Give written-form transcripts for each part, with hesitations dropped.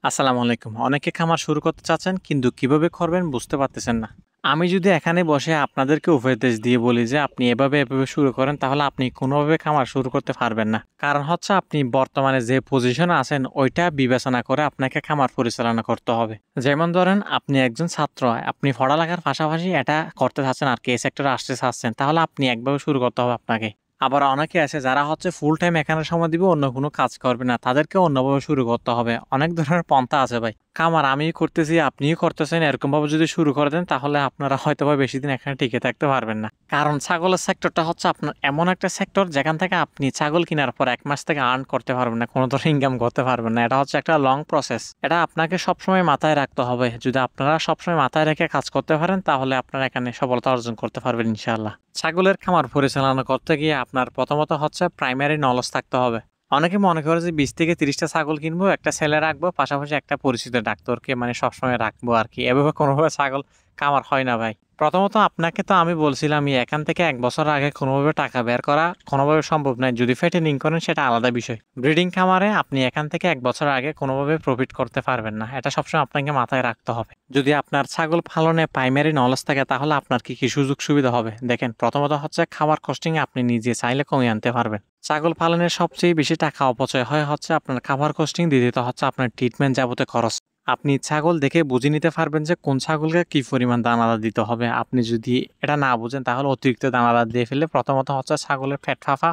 আসসালামু আলাইকুম। অনেকে খামার শুরু করতে চাচ্ছেন কিন্তু কিভাবে করবেন বুঝতে পারতেছেন না। আমি যদি এখানে বসে আপনাদেরকে উপদেশ দিয়ে বলি যে আপনি এভাবে শুরু করেন তাহলে আপনি কোনোভাবে খামার শুরু করতে পারবেন না। কারণ হচ্ছে আপনি বর্তমানে যে পজিশনে আছেন ওইটা বিবেচনা করে আপনাকে খামার পরিচালনা করতে হবে। যেমন ধরেন আপনি একজন ছাত্র, আপনি পড়ালেখার পাশাপাশি এটা করতে চাচ্ছেন আরকি, এই সেক্টরে আসতে চাচ্ছেন তাহলে আপনি একভাবে শুরু করতে হবে আপনাকে। আবার অনেকে আছে যারা হচ্ছে ফুল টাইম এখানে সময় দিবে, অন্য কোনো কাজ করবে না। তাদেরকে অন্যভাবে শুরু করতে হবে। অনেক ধরনের পন্থা আছে ভাই। খামার আমিই করতেছি, আপনিও করতেছেন, এরকমভাবে যদি শুরু করে দেন তাহলে আপনারা হয়তোবা বেশিদিন এখানে টিকে থাকতে পারবেন না। কারণ ছাগলের সেক্টরটা হচ্ছে আপনার এমন একটা সেক্টর যেখান থেকে আপনি ছাগল কেনার পর ১ মাস থেকে আর্ন করতে পারবেন না, কোনো ধরনের ইনকাম করতে পারবেন না। এটা হচ্ছে একটা লং প্রসেস। এটা আপনাকে সবসময় মাথায় রাখতে হবে। যদি আপনারা সবসময় মাথায় রেখে কাজ করতে পারেন তাহলে আপনারা এখানে সফলতা অর্জন করতে পারবেন ইনশাআল্লাহ। ছাগলের খামার পরিচালনা করতে গিয়ে আপনার প্রথমত হচ্ছে প্রাইমারি নলেজ থাকতে হবে। অনেকে মনে করে যে ২০ থেকে ৩০টা ছাগল কিনবো, একটা ছেলে রাখবো, পাশাপাশি একটা পরিচিত ডাক্তারকে সবসময় রাখবো আরকি। এভাবে কোনোভাবে ছাগল খামার হয় না ভাই। প্রথমত আপনাকে তো আমি বলছিলামই এখান থেকে ১ বছর আগে কোনোভাবে টাকা বের করা কোনোভাবে সম্ভব নয়। যদি ফেটেনিং করেন সেটা আলাদা বিষয়। ব্রিডিং খামারে আপনি এখান থেকে ১ বছর আগে কোনোভাবে প্রফিট করতে পারবেন না। এটা সবসময় আপনাকে মাথায় রাখতে হবে। যদি আপনার ছাগল পালনে প্রাইমারি নলেজ থাকে তাহলে আপনার কি সুযোগ সুবিধা হবে? দেখেন, প্রথমত হচ্ছে খাবার কস্টিং আপনি নিজে চাইলে কমিয়ে আনতে পারবেন। ছাগল পালনের সবচেয়ে বেশি টাকা অপচয় হয় হচ্ছে আপনার খাবার কস্টিং, দ্বিতীয়ত হচ্ছে আপনার ট্রিটমেন্ট যাবতীয় খরচ। আপনি ছাগল দেখে বুঝে নিতে পারবেন যে কোন ছাগলকে কি পরিমাণ দানাদার দিতে হবে। আপনি যদি এটা না বুঝেন তাহলে অতিরিক্ত দানাদার দিয়ে ফেললে প্রথমত হচ্ছে ছাগলের পেট ফাঁপা,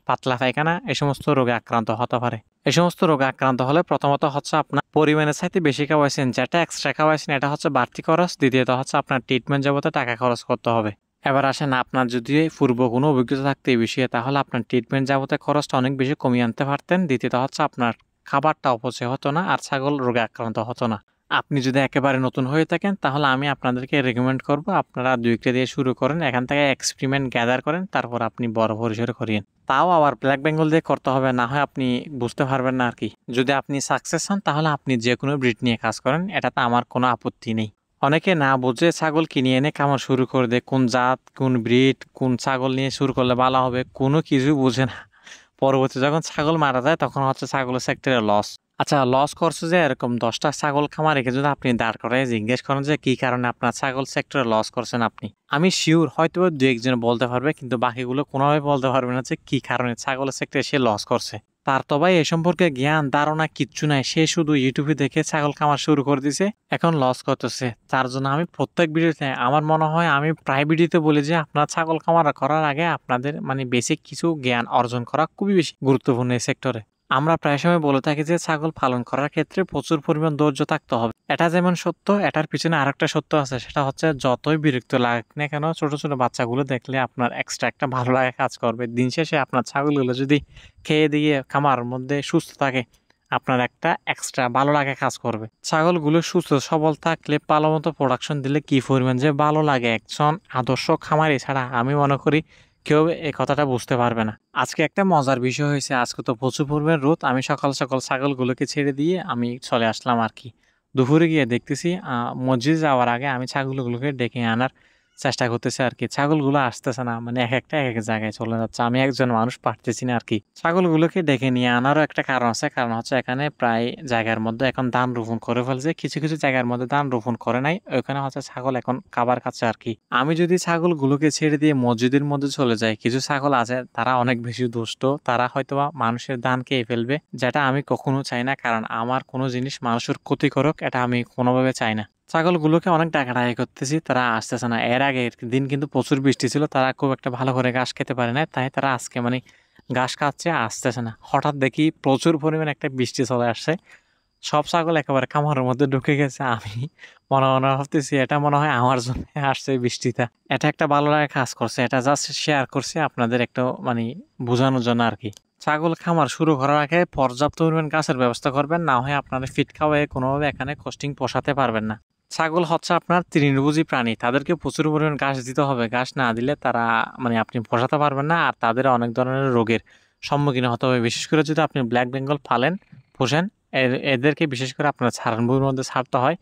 পাতলা পায়খানা এই সমস্ত রোগে আক্রান্ত হতে পারে। এই সমস্ত রোগে আক্রান্ত হলে প্রথমত হচ্ছে আপনার পরিমাণের চাইতে বেশি খাওয়াইছেন, যেটা এক্সট্রা খাওয়াইছেন এটা হচ্ছে বাড়তি খরচ, দ্বিতীয়ত হচ্ছে আপনার ট্রিটমেন্ট যাবতীয় টাকা খরচ করতে হবে। এবার আসেন, আপনার যদি পূর্ব কোনো অভিজ্ঞতা থাকতো এই বিষয়ে তাহলে আপনার ট্রিটমেন্ট যাবতীয় খরচটা অনেক বেশি কমিয়ে আনতে পারতেন। দ্বিতীয়ত হচ্ছে আপনার খাবারটা অপচয় হতো না আর ছাগল রোগে আক্রান্ত হতো না। আপনি যদি একেবারে নতুন হয়ে থাকেন তাহলে আমি আপনাদেরকে রেকমেন্ড করব আপনারা ২টা দিয়ে শুরু করেন, এখান থেকে এক্সপেরিমেন্ট গ্যাদার করেন, তারপর আপনি বড় পরিসরে করিয়েন। তাও আবার ব্ল্যাক বেঙ্গল দিয়ে করতে হবে, না হয় আপনি বুঝতে পারবেন না আরকি। যদি আপনি সাকসেস হন তাহলে আপনি যেকোনো ব্রিড নিয়ে কাজ করেন, এটাতে আমার কোনো আপত্তি নেই। অনেকে না বুঝে ছাগল কিনে এনে খামার শুরু করে দেয়। কোন জাত, কোন ব্রিড, কোন ছাগল নিয়ে শুরু করলে ভালো হবে কোনো কিছু বুঝে না। পরবর্তী যখন ছাগল মারা যায় তখন হচ্ছে ছাগলের সেক্টরে লস। আচ্ছা, লস করছে যে এরকম ১০টা ছাগল খামার রেখে যদি আপনি দাঁড় করায় জিজ্ঞেস করেন যে কি কারণে আপনার ছাগল সেক্টরে লস করছেন আপনি, আমি শিওর হয়তো ২-১ জন বলতে পারবে কিন্তু বাকিগুলো কোনোভাবে বলতে পারবে না যে কি কারণে ছাগলের সেক্টরে সে লস করছে। তার তো ভাই এ সম্পর্কে জ্ঞান ধারণা কিচ্ছু নাই। সে শুধু ইউটিউবে দেখে ছাগল খামার শুরু করে দিছে, এখন লস করতেছে। তার জন্য আমি প্রত্যেক ভিডিওতে আমার মনে হয় আমি প্রায় ভিডিওতে বলি যে আপনার ছাগল খামার করার আগে আপনাদের বেসিক কিছু জ্ঞান অর্জন করা খুবই বেশি গুরুত্বপূর্ণ এই সেক্টরে। আমরা প্রায় সময় বলে থাকি যে ছাগল পালন করার ক্ষেত্রে প্রচুর পরিমাণ ধৈর্য থাকতে হবে। এটা যেমন সত্য, এটার পিছনে আরেকটা সত্য আছে, সেটা হচ্ছে যতই বিরক্ত লাগুক না কেন ছোট ছোট বাচ্চাগুলো দেখলে আপনার এক্সট্রা একটা ভালো লাগা কাজ করবে। দিন শেষে আপনার ছাগলগুলো যদি খেয়ে দিয়ে খামার মধ্যে সুস্থ থাকে আপনার একটা এক্সট্রা ভালো লাগা কাজ করবে। ছাগলগুলো সুস্থ সবল থাকলে ভালো মতো প্রোডাকশন দিলে কি পরিমাণ যে ভালো লাগে একজন আদর্শ খামারি ছাড়া আমি মনে করি কেউ এই কথাটা বুঝতে পারবে না। আজকে একটা মজার বিষয় হয়েছে, আজকে তো প্রচুর পরিমাণ রোদ। আমি সকাল সকাল ছাগলগুলোকে ছেড়ে দিয়ে আমি চলে আসলাম আর কি। দুপুরে গিয়ে দেখতেছি মসজিদে যাওয়ার আগে আমি ছাগলগুলোকে ডেকে আনার চেষ্টা করতেছি আর কি। ছাগলগুলো আসতেছে না, এক একটা এক এক জায়গায় চলে যাচ্ছে। আমি একজন মানুষ পারতেছি না আর কি। ছাগলগুলোকে ডেকে নিয়ে আনারও একটা কারণ আছে, কারণ হচ্ছে এখানে প্রায় জায়গার মধ্যে এখন ধান রোপণ করে ফেলছে, কিছু কিছু জায়গার মধ্যে ধান রোপণ করে নাই, ওখানে হচ্ছে ছাগল এখন খাবার খাচ্ছে আর কি। আমি যদি ছাগলগুলোকে ছেড়ে দিয়ে মসজিদের মধ্যে চলে যাই, কিছু ছাগল আছে তারা অনেক বেশি দুষ্ট, তারা হয়তোবা মানুষের ধান খেয়ে ফেলবে, যেটা আমি কখনো চাই না। কারণ আমার কোনো জিনিস মানুষের ক্ষতি করুক এটা আমি কোনোভাবে চাই না। ছাগলগুলোকে অনেক ডাকাডাকি করতেছি, তারা আসতেছে না। এর আগের দিন কিন্তু প্রচুর বৃষ্টি ছিল, তারা খুব একটা ভালো করে ঘাস খেতে পারে না, তাই তারা আজকে ঘাস খাচ্ছে, আসতেছে না। হঠাৎ দেখি প্রচুর পরিমাণে একটা বৃষ্টি চলে আসছে, সব ছাগল একেবারে খামারের মধ্যে ঢুকে গেছে। আমি মনে মনে ভাবতেছি এটা মনে হয় আমার জন্য আসছে বৃষ্টিটা। এটা একটা ভালো লাগে কাজ করছে, এটা জাস্ট শেয়ার করছে আপনাদের একটু বোঝানোর জন্য আর কি। ছাগল খামার শুরু করার আগে পর্যাপ্ত পরিমাণ গাছের ব্যবস্থা করবেন, না হয় আপনারা ফিট খাওয়ায় কোনোভাবে এখানে কস্টিং পোষাতে পারবেন না। ছাগল হচ্ছে আপনার তৃণভোজী প্রাণী, তাদেরকে প্রচুর পরিমাণ ঘাস দিতে হবে। ঘাস না দিলে তারা আপনি পোষাতে পারবেন না, আর তাদের অনেক ধরনের রোগের সম্মুখীন হতে হবে। বিশেষ করে যদি আপনি ব্ল্যাক বেঙ্গল পোষেন, এদেরকে বিশেষ করে আপনার ছাড়নভূমির মধ্যে ছাড়তে হয়।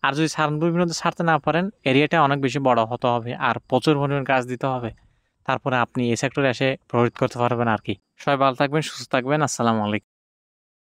আর যদি ছাড়নভূমির মধ্যে ছাড়তে না পারেন, এরিয়াটা অনেক বেশি বড় হতে হবে আর প্রচুর পরিমাণ গাছ দিতে হবে। তারপরে আপনি এই সেক্টরে এসে প্রফিট করতে পারবেন আর কি। সবাই ভালো থাকবেন, সুস্থ থাকবেন। আসসালামু আলাইকুম।